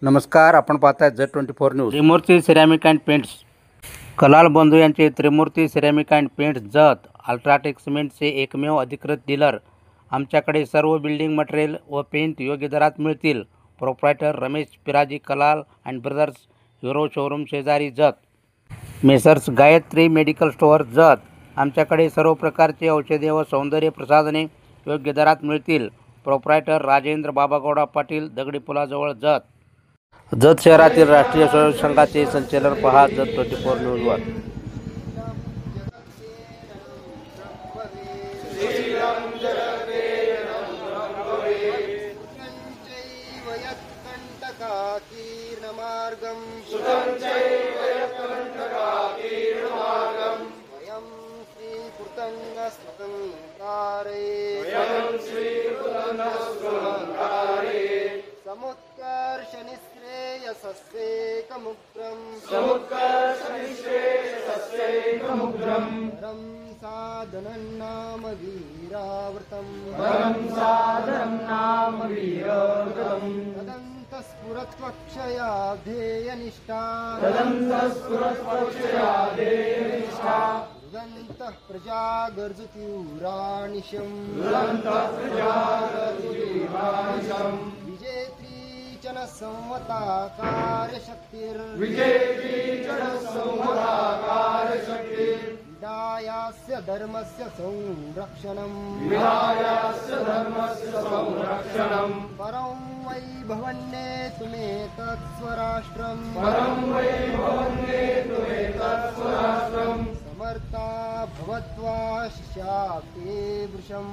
नमस्कार, आपण पाहताय Z24 news. Trimurti ceramic and paints, Kalal बंधू यांचे Trimurti ceramic and paints Jath UltraTech सिमेंटचे एकमेव अधिकृत डीलर। आमच्याकडे सर्व बिल्डिंग मटेरियल व पेंट योग्य दरात मिळतील। Proprietor Ramesh Piraji, Kalal and brothers, hero showroom शेजारी, Jath. Messrs Gayatri medical store, Jath. आमच्याकडे सर्व प्रकारचे औषधे व सौंदर्य प्रसाधने योग्य दरात मिळतील। प्रोप्रायटर राजेंद्र बाबागौडा पाटील, दगडी पुलाजवळ, जत। जत शहरातील राष्ट्रीय स्वयंसेवक संघाचे संचलन पहा Z24 न्यूजवर। वरं साधनं नाम वीरावृतं तदन्तस्फुरत्वक्षया ध्येयनिष्ठा दुरन्तः प्रजागर्जतीव्रानिशं विजेत्री जनसंवता कार्यशक्तिर्विदायास्य धर्मस्य संरक्षणं परं वै भवन्नेतुमेतत्स्वराष्ट्रं समर्था भवत्वा शिशाते वृषं